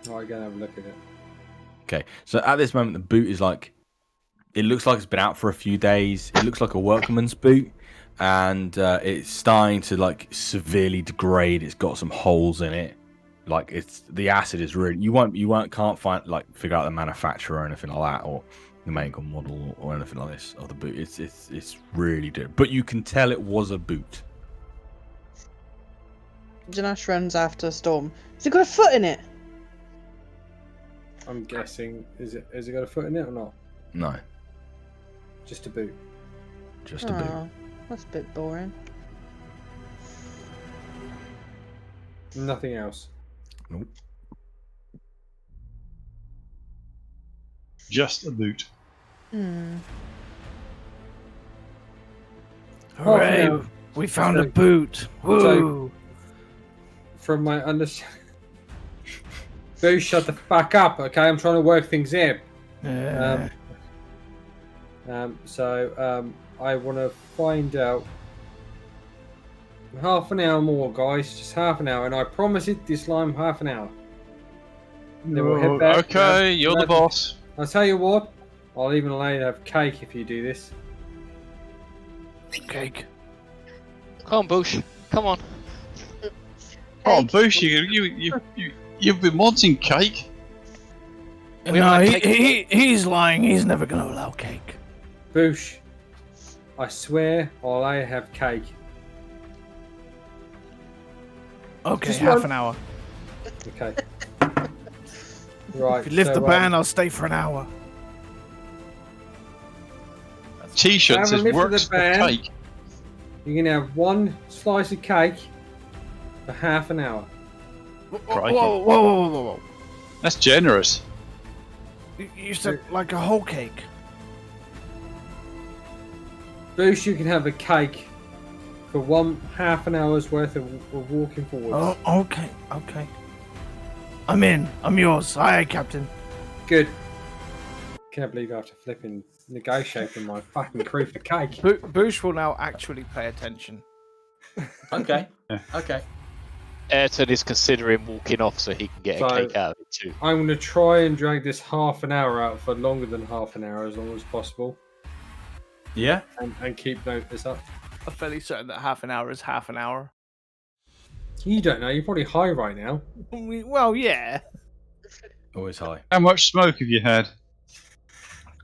Right, go and have a look at it. Okay, so at this moment, the boot is like, it looks like it's been out for a few days. It looks like a workman's boot, and it's starting to like severely degrade. It's got some holes in it. Like the acid is really can't figure out the manufacturer or anything like that, or the make or model or anything like this of the boot. It's really good, but you can tell it was a boot. Janash runs after Storm. Has it got a foot in it? I'm guessing, has it got a foot in it or not? No, Just a boot. just a boot. That's a bit boring. Nothing else. Nope. Just a boot. Hooray! no. We found a So- boot. Woo! From my understanding... Boo, shut the fuck up, okay? I'm trying to work things in. Yeah. So I want to find out half an hour more, guys. Just half an hour, and I promise it this time half an hour. Then we'll head back. Okay, you're the boss. I'll tell you what. I'll even allow you to have cake if you do this. Cake. Come on, Boosh. Come on. Oh, Boosh, you've been wanting cake. We No, haven't had he's lying. He's never going to allow cake. Boosh, I swear I'll allow you to have cake. Okay, Just half one. an hour. Okay. Right. If you lift so, the ban, I'll stay for an hour. T-shirt I says haven't lifted works the for ban. cake. You can have one slice of cake for half an hour. Whoa, Crikey. whoa. That's generous. You said like a whole cake. Boosh, you can have a cake for half an hour's worth of walking forward. Oh, okay. I'm in. I'm yours. Aye, Captain. Good. Can't believe I have to flipping negotiate with my fucking crew for cake. Boosh will now actually pay attention. Okay. Yeah. Okay. Ayrton is considering walking off so he can get a So- cake out of it too. I'm going to try and drag this half an hour out for longer than half an hour, as long as possible, Yeah. and keep this up. I'm fairly certain that half an hour is half an hour. You don't know. You're probably high right now. Well, yeah. Always high. How much smoke have you had?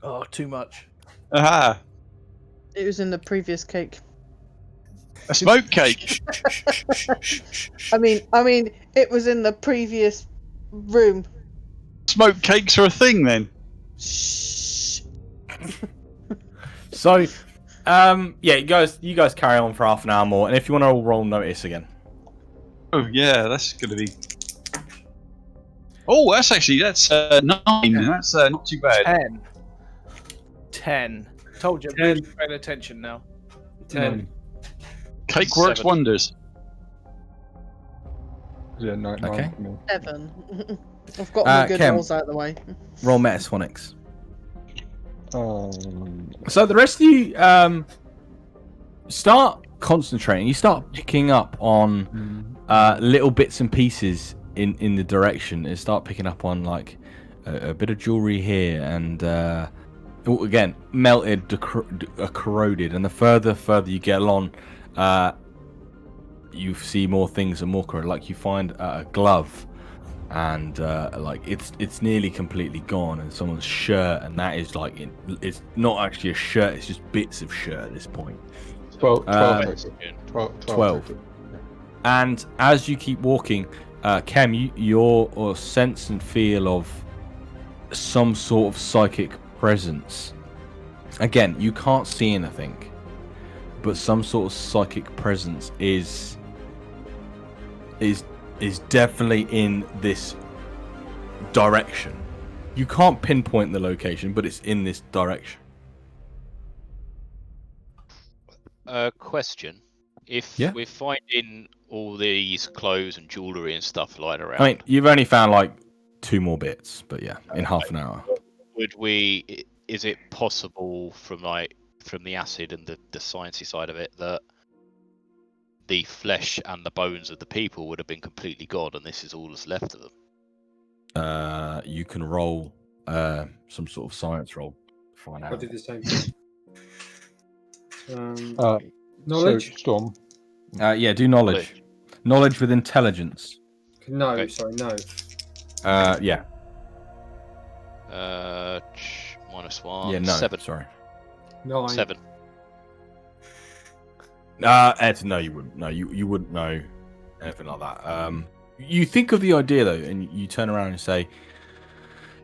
Oh, too much. Aha! It was in the previous cake. A smoke cake. I mean, it was in the previous room. Smoke cakes are a thing then. Shh. So, yeah, you guys carry on for half an hour more, and if you want to roll notice again. Oh yeah, that's gonna be. Oh, that's 9. That's not too bad. 10. Told you, 10. Boosh paying attention now. 10. Cake works 7. wonders. Yeah, 9. Okay. 7. I've got my good Kem. rolls out of the way. Roll Metasphonics. Oh, So the rest of you start concentrating. You start picking up on little bits and pieces in the direction, and start picking up on like a bit of jewelry here, and again melted, corroded. And the further you get along, you see more things and more corroded. Like you find a glove, and like it's nearly completely gone, and someone's shirt, and that is like it's not actually a shirt, it's just bits of shirt at this point. 12. 12. And as you keep walking, Kem, your sense and feel of some sort of psychic presence. Again, you can't see anything, but some sort of psychic presence is definitely in this direction. You can't pinpoint the location, but it's in this direction. Question. If Yeah? we're finding all these clothes and jewellery and stuff lying around, I mean, you've only found like 2 more bits, but yeah, in half an hour. is it possible from the acid and the sciencey side of it that the flesh and the bones of the people would have been completely gone and this is all that's left of them? you can roll some sort of science roll to find I out. did the same thing. So, Knowledge? Storm. Yeah, do knowledge. Knowledge with intelligence. No, Okay. sorry, no. Yeah. -1. Yeah, no. 7. Sorry. 9. 7. Ed, no, you wouldn't. No, you wouldn't know anything like that. You think of the idea though, and you turn around and say,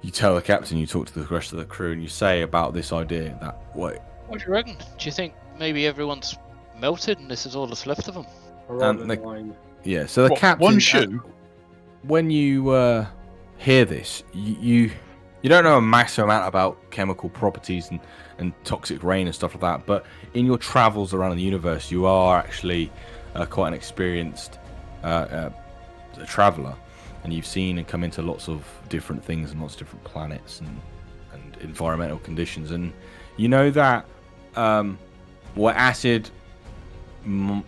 you tell the captain, you talk to the rest of the crew, and you say about this idea that What do you reckon? Do you think maybe everyone's melted and this is all that's left of them? I rolled And a the- 9. yeah. So the What, captain. one shoe? When you hear this, you don't know a massive amount about chemical properties and toxic rain and stuff like that. But in your travels around the universe, you are actually quite an experienced traveler, and you've seen and come into lots of different things and lots of different planets and environmental conditions, and you know that what acid,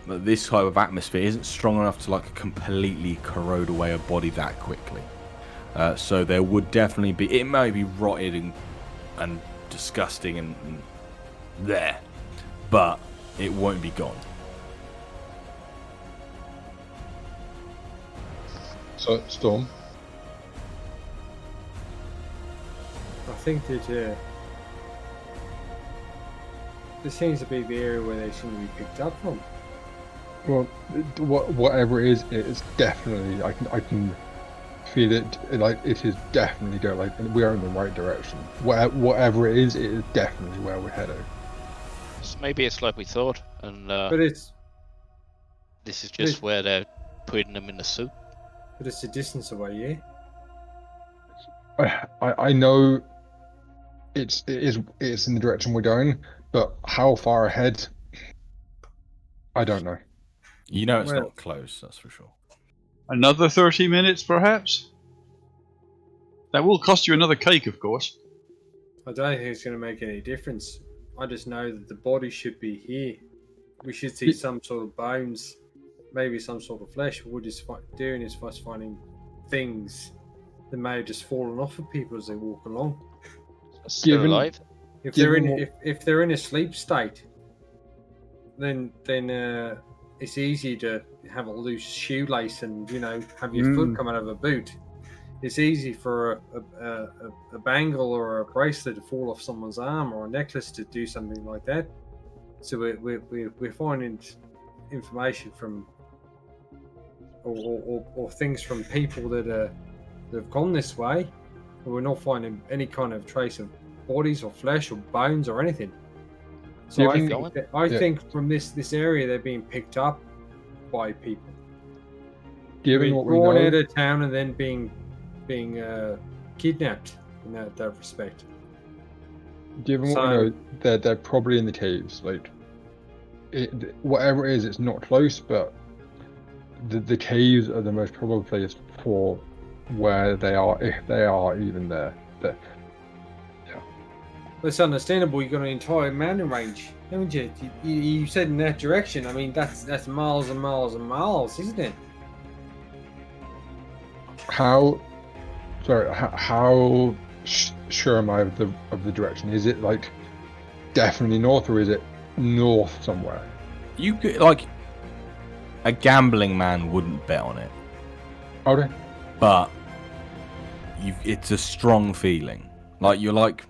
this type of atmosphere isn't strong enough to like completely corrode away a body that quickly. So there would definitely be, it may be rotted and disgusting and there, but it won't be gone. So, Storm. I think that this seems to be the area where they seem to be picked up from. Well, whatever it is definitely. I can feel it. Like it is definitely going. Like we are in the right direction. Whatever it is definitely where we're heading. So maybe it's like we thought, and But it's this is just where they're putting them in the soup. a distance away, yeah. I know it's in the direction we're going, but how far ahead? I don't know. You know it's Well- not close, that's for sure. Another 30 minutes, perhaps? That will cost you another cake, of course. I don't think it's going to make any difference. I just know that the body should be here. We should see some sort of bones, maybe some sort of flesh. What we're just doing is first finding things that may have just fallen off of people as they walk along. Still Given- alive? If they're in Given if they're in a sleep state, then it's easy to have a loose shoelace and have your foot come out of a boot. It's easy for a bangle or a bracelet to fall off someone's arm or a necklace to do something like that. So we're finding information from or things from people that have gone this way, but we're not finding any kind of trace of bodies or flesh or bones or anything. So I think from this area they're being picked up by people. Given what we Drawn know, out of town and then being kidnapped in that respect. given what we know, they're probably in the caves. Like whatever it is, it's not close, but the caves are the most probable place for where they are, if they are even there. It's understandable. You've got an entire mountain range, haven't you? You said in that direction. I mean, that's miles and miles and miles, isn't it? How sure am I of the direction? Is it like definitely north, or is it north somewhere? You could, like, a gambling man wouldn't bet on it, Okay. but it's a strong feeling. Like you're like,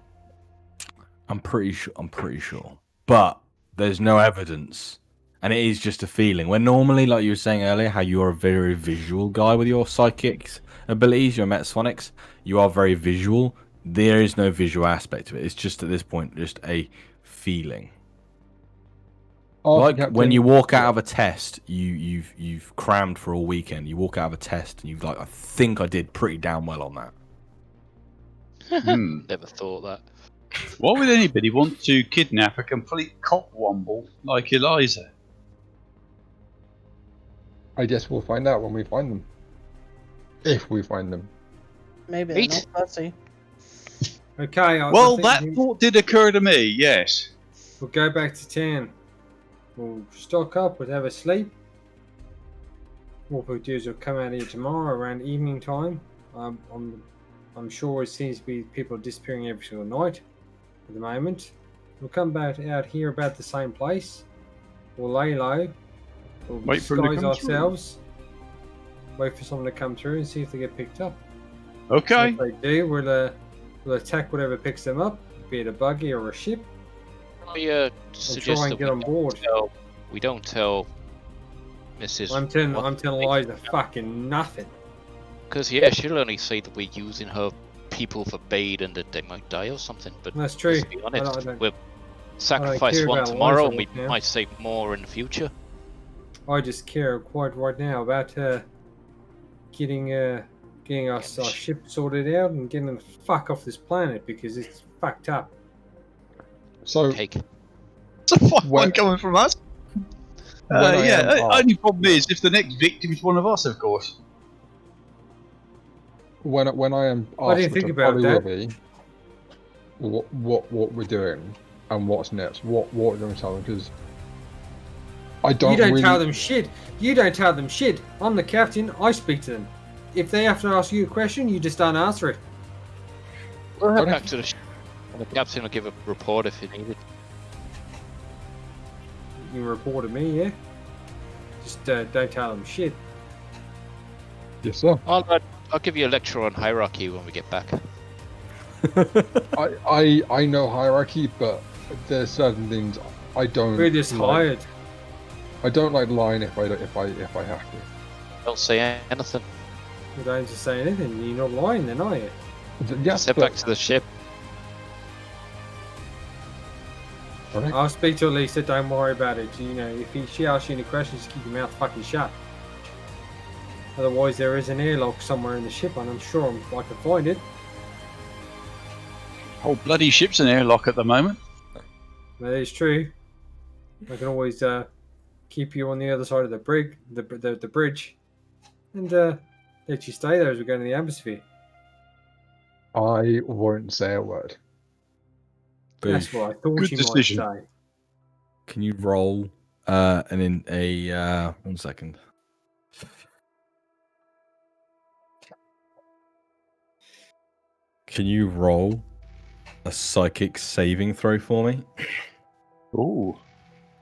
I'm pretty sure, but there's no evidence, and it is just a feeling. Where normally, like you were saying earlier, how you're a very visual guy with your psychic abilities, your metasonics, you are very visual. There is no visual aspect to it. It's just at this point just a feeling. Like when you walk out of a test, you've crammed for a weekend. You walk out of a test and you've like, I think I did pretty damn well on that. Never thought that. Why would anybody want to kidnap a complete cockwomble like Eliza? I guess we'll find out when we find them. If we find them. Maybe they're Eight. not fussy. Okay. I Well, think that thought did occur to me, yes. we'll go back to town. We'll stock up. We'll have a sleep. What we'll do is we'll come out here tomorrow around evening time. I'm I'm sure it seems to be people disappearing every single night at the moment. We'll come back out here about the same place. We'll lay low. We'll Wait for them to disguise come through. ourselves. Wait for someone to come through and see if they get picked up. Okay. If they do, we'll attack whatever picks them up, be it a buggy or a ship. I We'll suggest try and that get on board. we don't tell Mrs. I'm telling Liza fucking nothing. Because yeah, she'll only say that we're using her people for bait and that they might die or something. But That's true. let's be honest, I don't we'll sacrifice care one about tomorrow Liza and we right now. might save more in the future. I just care quite right now about getting our ship sorted out and getting the fuck off this planet because it's fucked up. So Cake. It's a fine When- one coming from us. When I am Yeah, asked- only problem is if the next victim is one of us, of course. when I am asked, I didn't which think I about probably will that. be, what we're doing and what's next, what we're going to tell them, because I don't. You don't really, tell them shit. You don't tell them shit. I'm the captain. I speak to them. If they have to ask you a question, you just don't answer it. We'll head Okay. back to the ship. And the captain will give a report if you need it. You can report to me, yeah. Just don't tell them shit. Yes, sir. I'll give you a lecture on hierarchy when we get back. I know hierarchy, but there's certain things I don't. We're just like. hired. I don't like lying if I have to. Don't say anything. You don't just say anything. You're not lying, then, are you? Yes, Just head but back to the ship. Alright. I'll speak to Lisa. Don't worry about it. You know, if she asks you any questions, just keep your mouth fucking shut. Otherwise, there is an airlock somewhere in the ship, and I'm sure I can find it. Whole bloody ship's an airlock at the moment. That is true. I can always keep you on the other side of the brig, the bridge, and let you stay there as we go into the atmosphere. I won't say a word. That's Boosh. what I thought Good you decision. might say. Can you roll and in a 1 second? Can you roll a psychic saving throw for me? Ooh.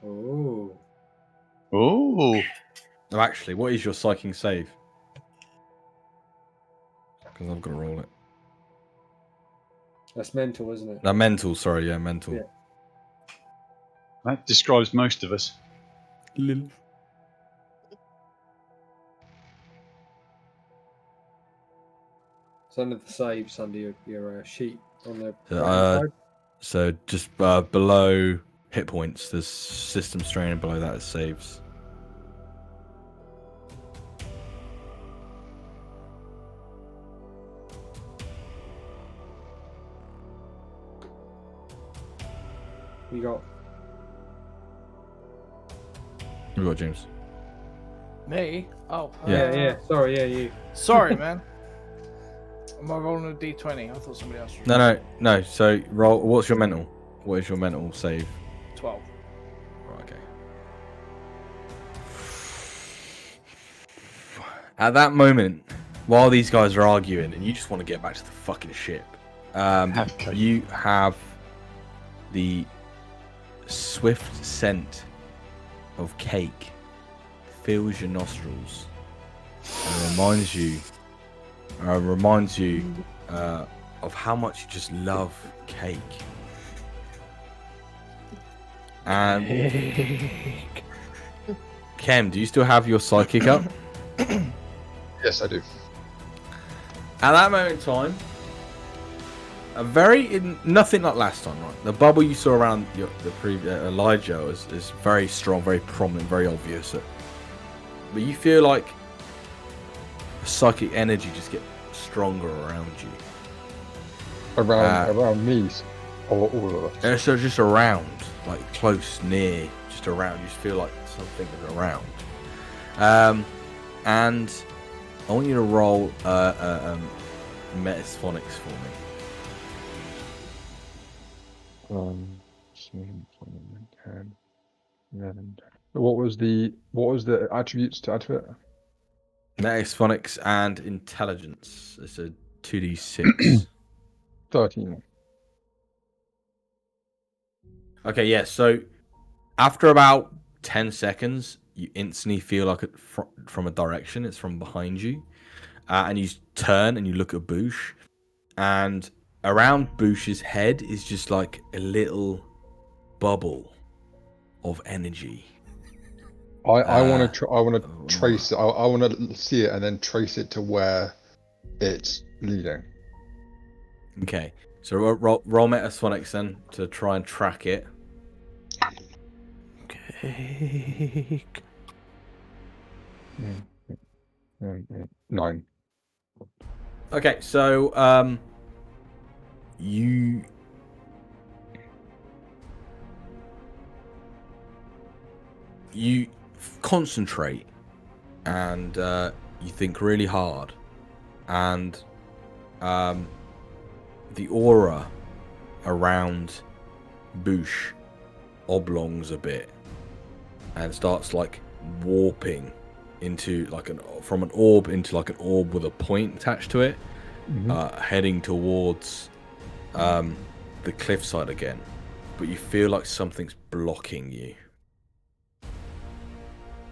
Oh, Ooh. No, actually, what is your psychic save? Because I've got to roll it. that's mental, isn't it? No, mental. Sorry, yeah, mental. Yeah. That describes most of us. Lil. It's under the saves under your sheet on the So, right-hand side. So just below hit points, there's system strain, and below that is saves. You got You got James. Me? Oh. yeah. Sorry, yeah, you. Sorry, man. Am I rolling a d20? I thought somebody else. No. So roll. What's your mental? What is your mental save? 12. Right, okay. At that moment, while these guys are arguing, and you just want to get back to the fucking ship, Okay. you have the swift scent of cake fills your nostrils and reminds you of how much you just love cake. And Kem, do you still have your psychic up? Yes, I do. At that moment in time, nothing like last time, right? The bubble you saw around the previous Elijah is very strong, very prominent, very obvious. But you feel like the psychic energy just get stronger around you. Around me, or all of us. And so just around, like close, near, just around. You just feel like something is around. And I want you to roll Metasphonics for me. 7, 10, 11. What was the attributes to add to it? Metasphonics and intelligence. It's a 2d6. 13. Okay, yeah. So after about 10 seconds, you instantly feel like it from a direction. It's from behind you, and you turn and you look at Boosh, and around Boosh's head is just like a little bubble of energy. I want to trace it. I want to see it and then trace it to where it's leading. Okay, so roll Metasonics then to try and track it. Cake. 9. Okay, so you concentrate and you think really hard, and the aura around Boosh oblongs a bit and starts like warping into like from an orb into like an orb with a point attached to it, heading towards the cliffside again. But you feel like something's blocking you.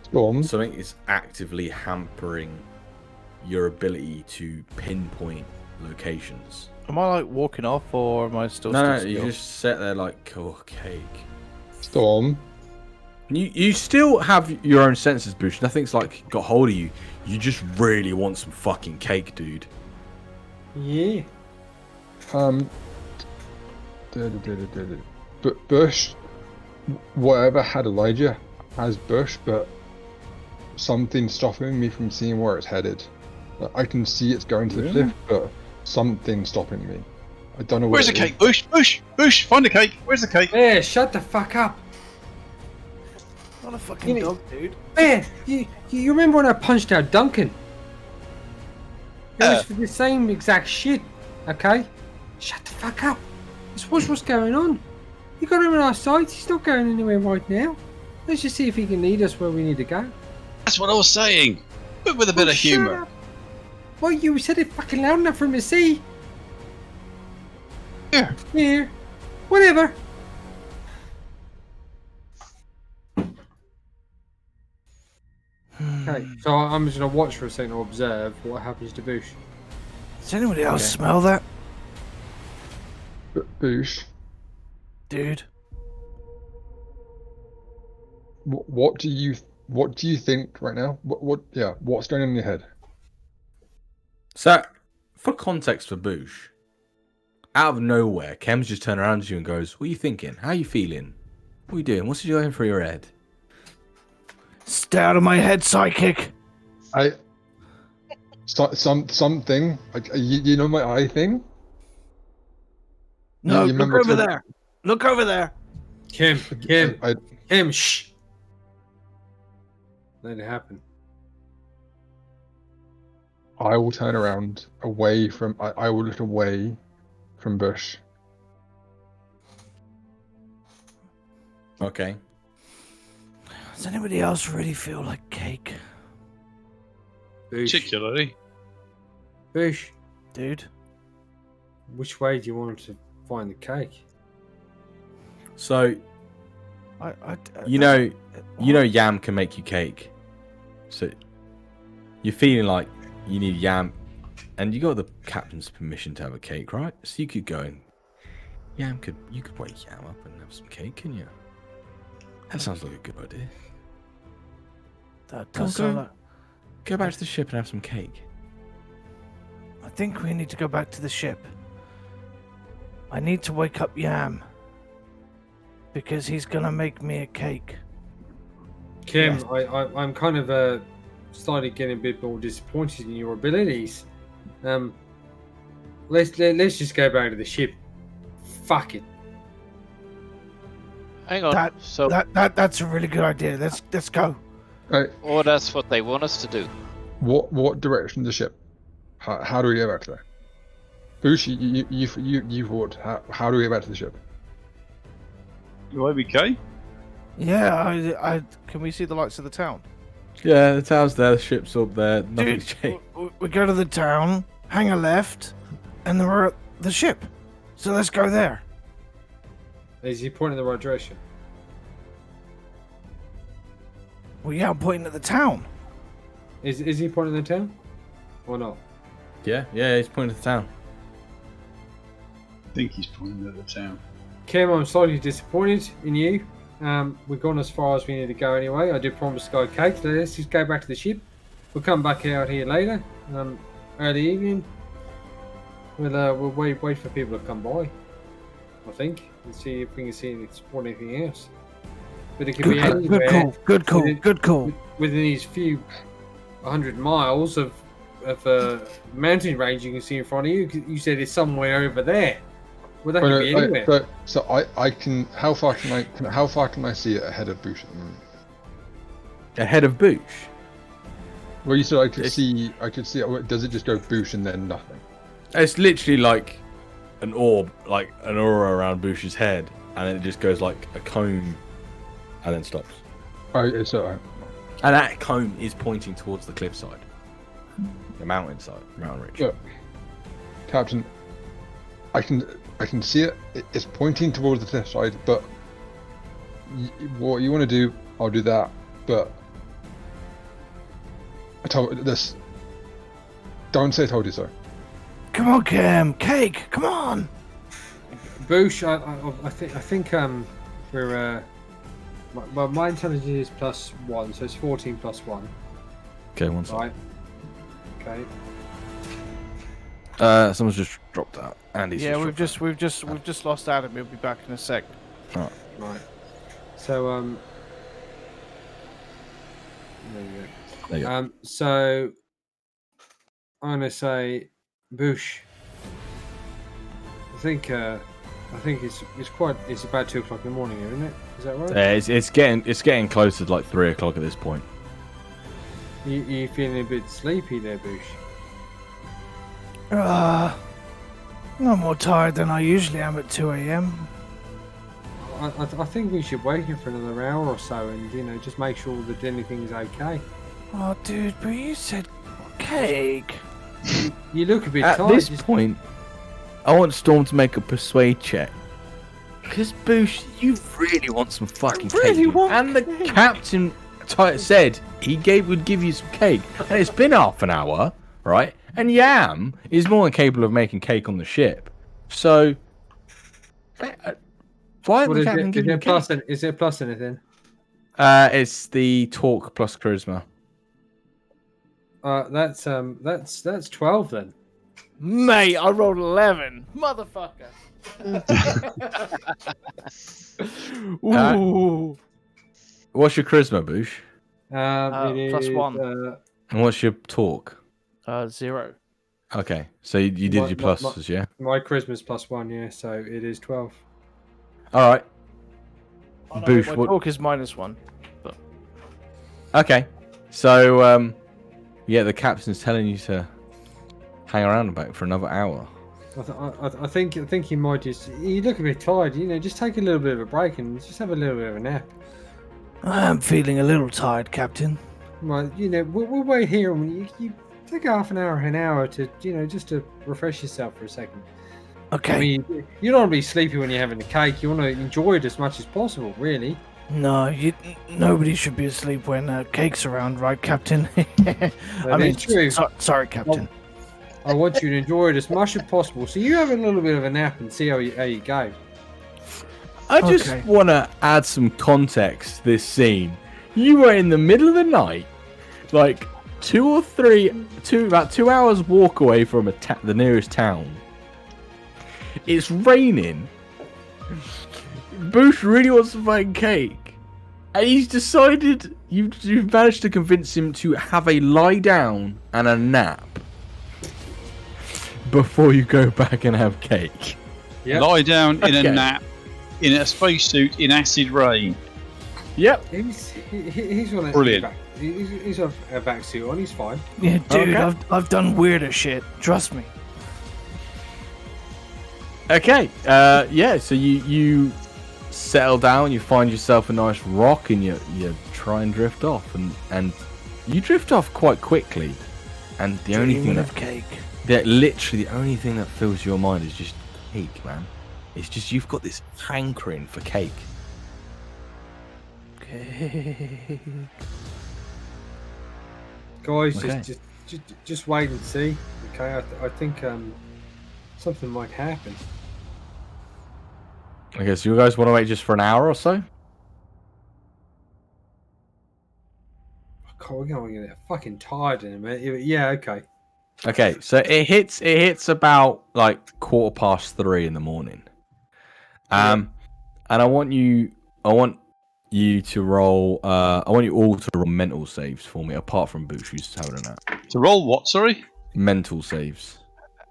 Storm. Something is actively hampering your ability to pinpoint locations. Am I like walking off, or am I still? No, still you still? just sit there like, oh, cake. Storm. You still have your own senses, Boosh. Nothing's like got hold of you. You just really want some fucking cake, dude. Yeah. But Bush, whatever had Elijah has Bush, but something's stopping me from seeing where it's headed. I can see it's going to the cliff, but something's stopping me. I don't know where. Where's the cake? Bush, Bush, Bush, find the cake. Where's the cake? Yeah, shut the fuck up. Not a fucking You know- dog, dude. Man, you remember when I punched out Duncan? It was for the same exact shit, okay? Shut the fuck up. This was what's going on. You got him on our side, he's not going anywhere right now. Let's just see if he can lead us where we need to go. That's what I was saying. But with a bit of Shut humour. up. Well, you said it fucking loud enough for him to see. Here. Here. Whatever. Okay, so I'm just gonna watch for a second to observe what happens to Boosh. Does anybody else smell that, Bush, dude? what do you think right now? What's going on in your head? So, for context for Boosh, out of nowhere, Kem's just turned around to you and goes, "What are you thinking? How are you feeling? What are you doing? What's going through your head?" Stay out of my head, psychic. Something. Like, you know my eye thing. No, you look remember over to- there. Look over there. Kim, I Kim, shh. Let it happen. I will turn around away from. I will look away from Bush. Okay. Does anybody else really feel like cake, Boosh, Particularly. Boosh, dude? which way do you want to find the cake? So, you know Yam can make you cake. So, you're feeling like you need Yam, and you got the captain's permission to have a cake, right? So you could go and you could wake Yam up and have some cake, can you? That sounds like a good idea. That Come on, does sound go. like. Go back to the ship and have some cake. I think we need to go back to the ship. I need to wake up Yam. Because he's gonna make me a cake. Kim, I'm kind of started getting a bit more disappointed in your abilities. Let's just go back to the ship. Fuck it. Hang on. So, That's a really good idea. Let's go. or that's what they want us to do. What direction the ship? How do we get back there? Bush, you forward. How do we get back to the ship? You OBK? Yeah, I can we see the lights of the town? Yeah, the town's there, the ship's up there, nothing's Dude, changed. we go to the town, hang a left, and we're at the ship. So let's go there. Is he pointing in the right direction? Well, yeah, I'm pointing at the town. Is he pointing in the town? Or not? Yeah, he's pointing to the town. I think he's pointing at the town. Kim, I'm slightly disappointed in you. We've gone as far as we need to go anyway. I did promise Sky Cake. So let's just go back to the ship. We'll come back out here later. Early evening. We'll wait for people to come by. I think, and see if we can spot anything else. But it could be anywhere. Good call. Within these few 100 miles of mountain range you can see in front of you. You said it's somewhere over there. Well, that could be anywhere. So I can. How far can I see it ahead of Bush at the moment? Ahead of Bush? Well, you said I could see. Does it just go Bush and then nothing? It's literally like an orb, like an aura around Bush's head, and then it just goes like a cone, and then stops. Oh, it's alright. And that cone is pointing towards the cliffside, the mountainside, mountain ridge. Look, Captain, I can see it. It's pointing towards the cliffside, but what you want to do, I'll do that. But I told this. Don't say I told you so. Come on, Cam. Cake, come on. Bush, I think we're well, my intelligence is +1, so it's 14 + 1. Okay, one second. Right. Okay. Someone's just dropped out. Andy's We've just lost Adam. He'll be back in a sec. Oh. Right. So there you go. So I'm gonna say Bush. I think it's about 2 o'clock in the morning, isn't it? Is that right? Yeah, it's getting closer to like 3 o'clock at this point. You feeling a bit sleepy there, Bush? I'm more tired than I usually am at 2 a.m. I think we should wait here for another hour or so, and just make sure that anything's okay. Oh, dude, but you said cake. You look a bit At tired. this point, I want Storm to make a persuade check. Because Boosh, you really want some fucking cake. And the captain said he would give you some cake. And it's been half an hour, right? And Yam is more than capable of making cake on the ship. So, why would the captain give you cake? Is it plus anything? It's the talk plus charisma. That's 12 then. Mate, I rolled 11. Motherfucker. Ooh. What's your charisma, Boosh? +1. And what's your talk? 0. Okay, so you did your pluses, yeah? My charisma's +1, yeah, so it is 12. Alright. Oh, no, Boosh, my what... talk is -1. But... Okay, so, yeah, the captain's telling you to hang around about for another hour. I think he might you look a bit tired, just take a little bit of a break and just have a little bit of a nap. I am feeling a little tired, Captain. Well, we'll wait here and you take half an hour to, just to refresh yourself for a second. Okay. I mean, you don't want to be sleepy when you're having the cake. You want to enjoy it as much as possible, really. No, nobody should be asleep when cake's around, right, Captain? I mean, true. Sorry, Captain. I want you to enjoy it as much as possible. So you have a little bit of a nap and see how you go. I just want to add some context to this scene. You were in the middle of the night, like about 2 hours walk away from the nearest town. It's raining. Boosh really wants to find cake. And he's decided you've managed to convince him to have a lie down and a nap before you go back and have cake. Yep. Lie down in a nap, in a spacesuit, in acid rain. Yep. He's on brilliant. He's on a back suit on. He's fine. Yeah, dude, okay. I've done weirder shit. Trust me. Okay. Yeah. So you settle down. You find yourself a nice rock, and you try and drift off, and you drift off quite quickly. And the only thing literally the only thing that fills your mind is just cake, man. It's just you've got this hankering for cake. Okay. Guys, Okay. just wait and see. Okay, I think something might happen. Okay, so you guys want to wait just for an hour or so? God, we're going to get fucking tired in a minute. Yeah, okay. Okay, so it hits about like 3:15 in the morning. And I want you to roll. I want you all to roll mental saves for me, apart from Boosh, who's having a nap. To roll what? Sorry. Mental saves.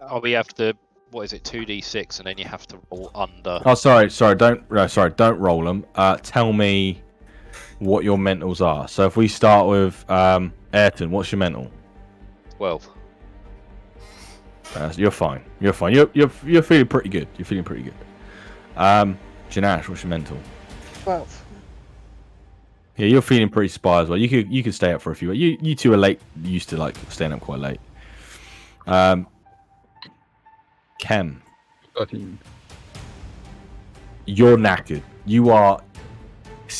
Oh, we have to. What is it? 2d6, and then you have to roll under. Oh, sorry. Don't roll them. Tell me what your mentals are. So if we start with Ayrton, what's your mental? 12. You're fine. You're feeling pretty good. Janash, what's your mental? 12. Yeah, you're feeling pretty spry as well. You could stay up for a few. You two are late. Used to like staying up quite late. Kem, 13. you're knackered. You are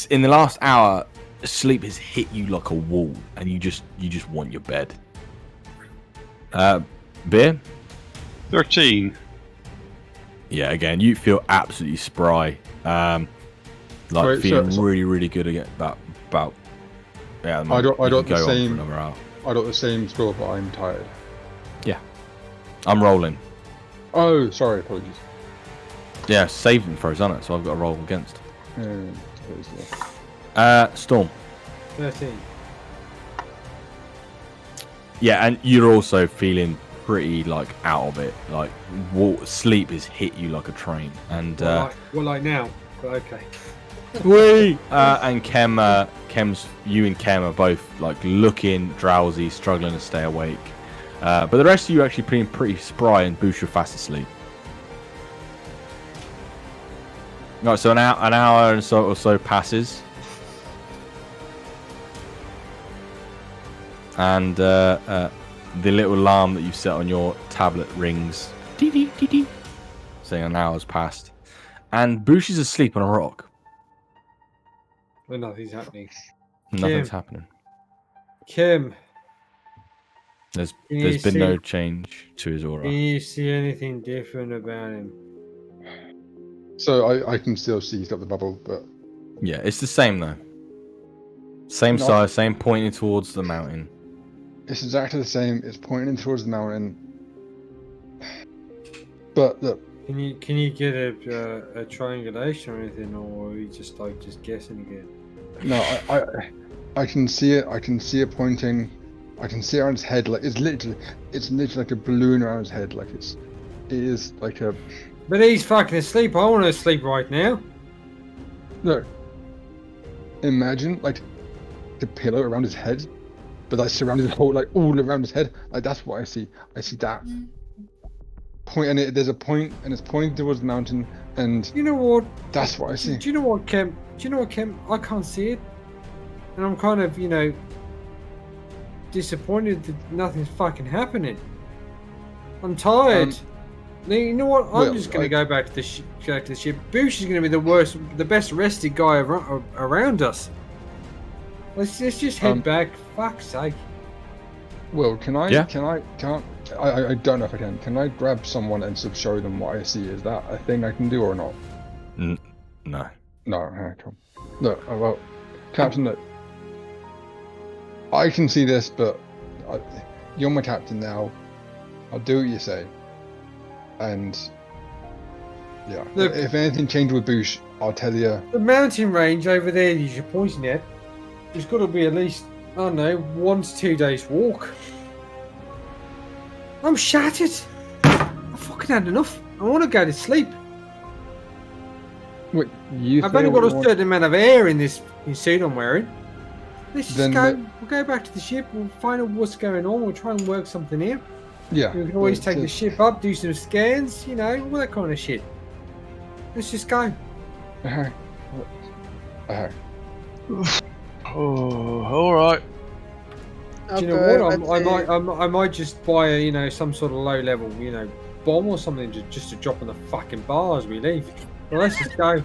in the last hour. Sleep has hit you like a wall, and you just want your bed. Beer. 13. Yeah, again, you feel absolutely spry. Wait, feeling so- really good again. About. Yeah, I got you the can go on for same- another hour. I got the same score, but I'm tired. I'm rolling. Oh, sorry, apologies. Yeah, saving throws on it, so I've got to roll against. Yeah. Storm. 13. Yeah, and you're also feeling pretty like out of it. Like sleep has hit you like a train, and Well, like now, but okay. and Kem's you and Kem are both like looking drowsy, struggling to stay awake. But the rest of you are actually feeling pretty spry, and Boosh, you're fast asleep. Right, so an hour and so passes, and the little alarm that you've set on your tablet rings, saying an hour's passed, and Boosh is asleep on a rock. Well, nothing's happening. Nothing's happening. Kim, There's you been no see- change to his aura. can you see anything different about him? So I can still see he's got the bubble, but Yeah, it's the same though. Same No. size, same pointing towards the mountain. it's exactly the same. It's pointing towards the mountain. But look, Can you get a triangulation or anything, or are you just guessing again? no, I can see it. I can see it pointing. I can see it on his head. Like it's literally like a balloon around his head. Like it is like a. But he's fucking asleep. I want to sleep right now. Look. Imagine like the pillow around his head, but like surrounded his whole like all around his head. Like that's what I see. I see that point, and there's a point, and it's pointing towards the mountain, and You know what? that's what I see. Do you know what, Kim? I can't see it, and I'm kind of, disappointed that nothing's fucking happening. I'm tired. You know what? I'm well, just going to go back to the ship. Boosh is going to be the best rested guy around us. Let's just head back. Fuck's sake. Well, can I? Yeah. I don't know if I can. Can I grab someone and sort of show them what I see? Is that a thing I can do or not? No. No. Okay, cool. Look, well, Captain, look. I can see this, but you're my captain now. I'll do what you say. And yeah, Look. if anything changes with Boosh, I'll tell you. The mountain range over there that you're pointing at, there's got to be at least, I don't know, 1 to 2 days walk. I'm shattered. I fucking had enough. I want to go to sleep. Wait, you? I've only got a certain amount of air in this suit I'm wearing. Let's just Then go. the- We'll go back to the ship. We'll find out what's going on. We'll try and work something out. Yeah. We can always take so- the ship up, do some scans, all that kind of shit. Let's just go. Okay. Okay. Oh, all right. Do you know what? I might just buy a, some sort of low level, bomb or something just to drop on the fucking bar as we leave. Well, let's just go.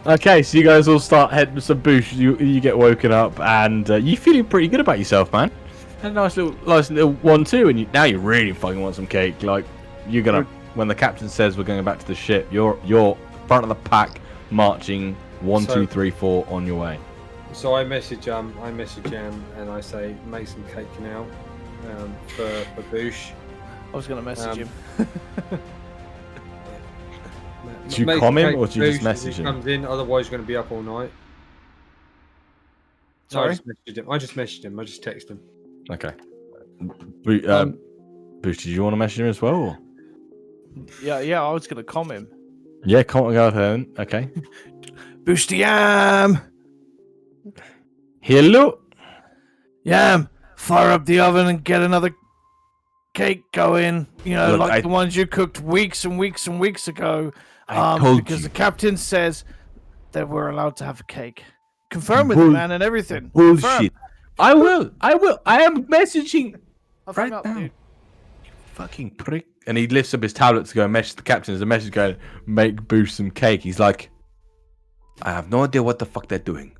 Okay, so you guys all start heading to some boosh. You get woken up, and you feeling pretty good about yourself, man. Had a nice little 1-2, and now you really fucking want some cake. Like you're gonna, when the captain says we're going back to the ship, you're front of the pack, marching 1, 2, 3, 4 on your way. So I message Jan and I say make some cake now for Boosh. I was gonna message him. Do you com him or do you just message him? Comes in, otherwise you're going to be up all night. Sorry? I just messaged him. I just texted him. Okay. Boosh, did you want to message him as well? Or? Yeah, I was gonna com him. Yeah, go ahead. Okay. Boosh the Yam! Hello? Yam, fire up the oven and get another cake going. Look, the ones you cooked weeks and weeks and weeks ago. Because the captain says that we're allowed to have a cake. Confirm with him, man, and everything. Bullshit. I will. I am messaging right now. Dude. You fucking prick. And he lifts up his tablet to go and message the captain. There's a message going, make Boosh some cake. He's like, I have no idea what the fuck they're doing.